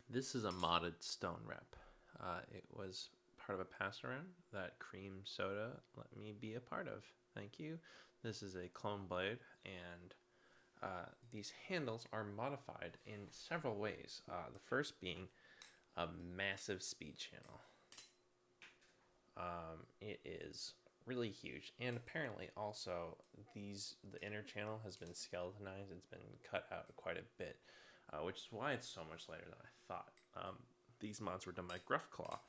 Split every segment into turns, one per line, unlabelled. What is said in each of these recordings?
This is a modded stone rep. It was part of a pass around that Cream Soda let me be a part of. Thank you. This is a clone blade, and these handles are modified in several ways. The first being a massive speed channel. It is really huge, and apparently also the inner channel has been skeletonized. It's been cut out quite a bit, which is why it's so much lighter than I thought. These mods were done by Gruff Claw,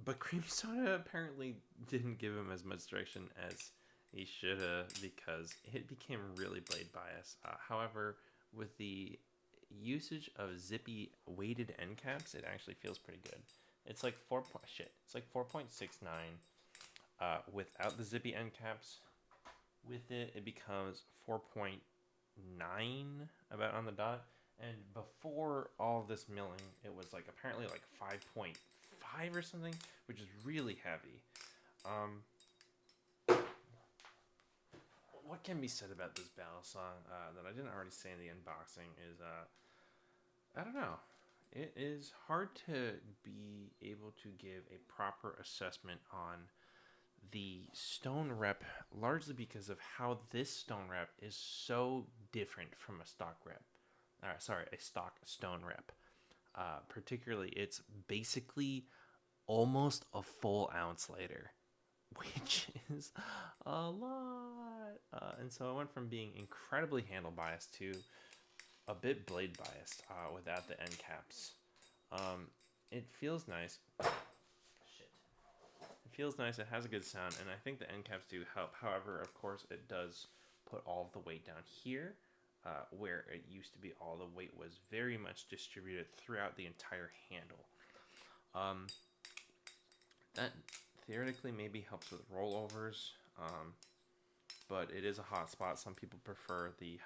but Cream Soda apparently didn't give him as much direction as he should have because it became really blade bias. However, with the usage of zippy weighted end caps, it actually feels pretty good. It's like It's like 4.69 without the zippy end caps. With it, it becomes 4.9 about on the dot. And before all of this milling, it was like apparently like 5.5 or something, which is really heavy. What can be said about this Balisong that I didn't already say in the unboxing is I don't know. It is hard to be able to give a proper assessment on the stone rep, largely because of how this stone rep is so different from a stock rep. A stock stone rep. Particularly, it's basically almost a full ounce lighter, which is a lot. And so I went from being incredibly handle biased to a bit blade biased without the end caps. It feels nice. Shit. It feels nice. It has a good sound, and I think the end caps do help. However, of course, it does put all of the weight down here, where it used to be all the weight was very much distributed throughout the entire handle. That theoretically maybe helps with rollovers, but it is a hot spot. Some people prefer the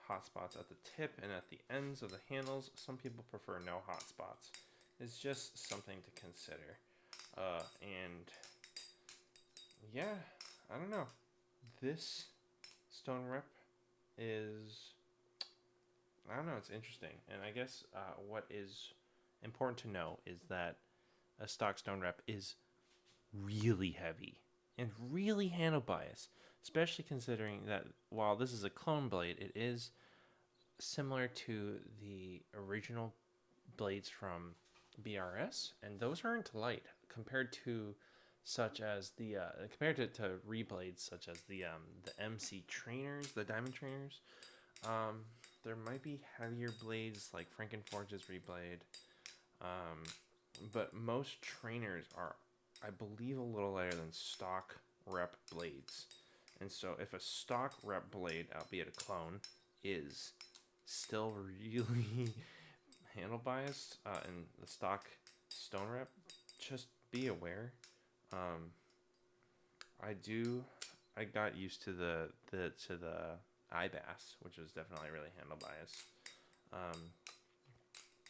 hot spots at the tip and at the ends of the handles. Some people prefer no hot spots. It's just something to consider. And yeah, I don't know. This stone rep is, I don't know, it's interesting. And I guess what is important to know is that a stock stone rep is really heavy and really handle bias, especially considering that while this is a clone blade, it is similar to the original blades from BRS, and those aren't light compared to such as the compared to reblades such as the MC trainers, the diamond trainers. There might be heavier blades like Frankenforge's reblade, but most trainers are, I believe, a little lighter than stock rep blades. And so if a stock rep blade, albeit a clone, is still really handle biased in the stock stone rep, just be aware. Um, I got used to the IBAS, which is definitely really handle biased. Um,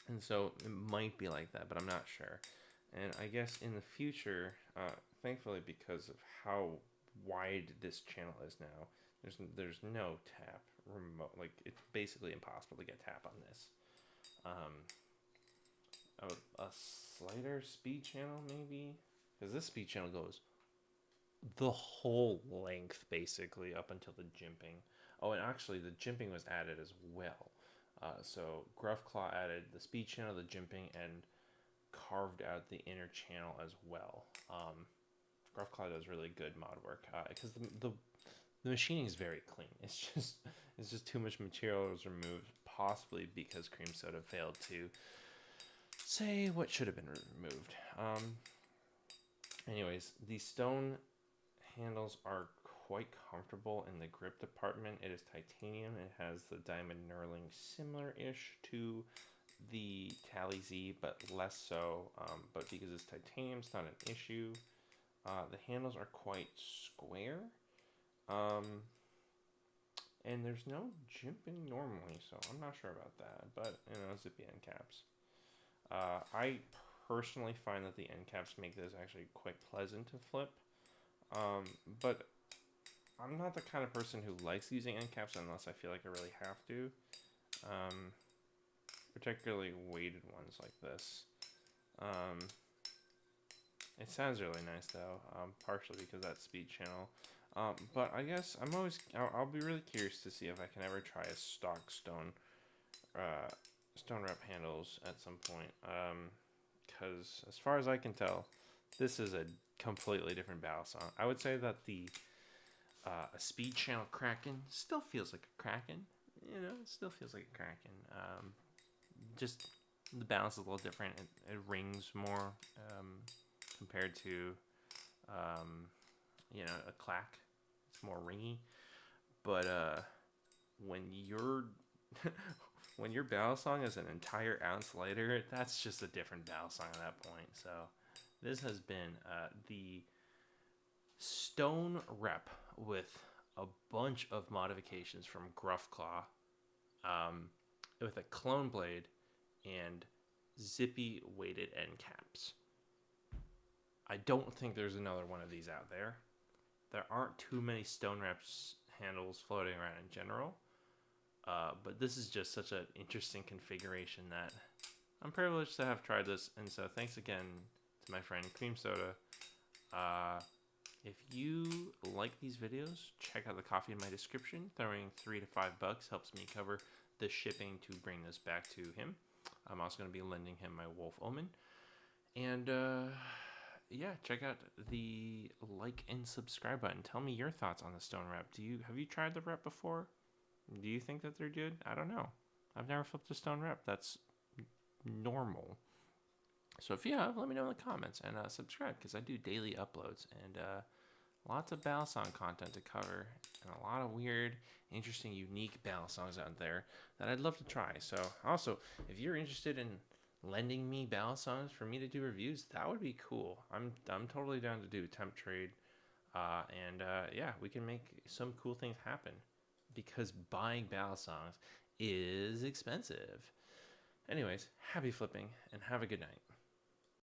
and so it might be like that, but I'm not sure. And I guess in the future, thankfully, because of how wide this channel is now, there's no tap remote. Like, it's basically impossible to get tap on this. A slighter speed channel maybe, because this speed channel goes the whole length basically up until the jimping. Oh, and actually the jimping was added as well. So Gruff Claw added the speed channel, the jimping, and carved out the inner channel as well. Gruff Claw does really good mod work because the machining is very clean. It's just too much material was removed, possibly because Cream Soda failed to say what should have been removed. Anyways, the stone handles are quite comfortable in the grip department. It is titanium. It has the diamond knurling similar-ish to the Tally Z, but less so. But because it's titanium, it's not an issue. The handles are quite square. And there's no jimping normally, so I'm not sure about that. But, zippy end caps. I personally find that the end caps make this actually quite pleasant to flip. But I'm not the kind of person who likes using end caps unless I feel like I really have to. particularly weighted ones like this. It sounds really nice though, partially because that speed channel. But I guess I'll be really curious to see if I can ever try a stock stone rep handles at some point. Because as far as I can tell, this is a completely different Balisong. I would say that a speed channel Kraken still feels like a Kraken. You know, it still feels like a Kraken. Just the balance is a little different. It rings more compared to a clack. It's more ringy. But when your when your Balisong is an entire ounce lighter, that's just a different Balisong at that point. So this has been the stone rep with a bunch of modifications from Gruff Claw, with a clone blade and zippy weighted end caps. I don't think there's another one of these out there. There aren't too many stone reps handles floating around in general, but this is just such an interesting configuration that I'm privileged to have tried this. And so thanks again to my friend Cream Soda. If you like these videos, check out the coffee in my description. Throwing $3 to $5 helps me cover the shipping to bring this back to him. I'm also going to be lending him my Wolf Omen. And yeah, check out the like and subscribe button. Tell me your thoughts on the stone rep. Have you tried the rep before? Do you think that they're good? I don't know. I've never flipped a stone rep. That's normal. So if you have, let me know in the comments and subscribe, because I do daily uploads and lots of Balisong content to cover and a lot of weird, interesting, unique Balisongs out there that I'd love to try. So also, if you're interested in lending me Balisongs for me to do reviews, that would be cool. I'm totally down to do temp trade, and yeah, we can make some cool things happen, because buying Balisongs is expensive. Anyways, happy flipping and have a good night.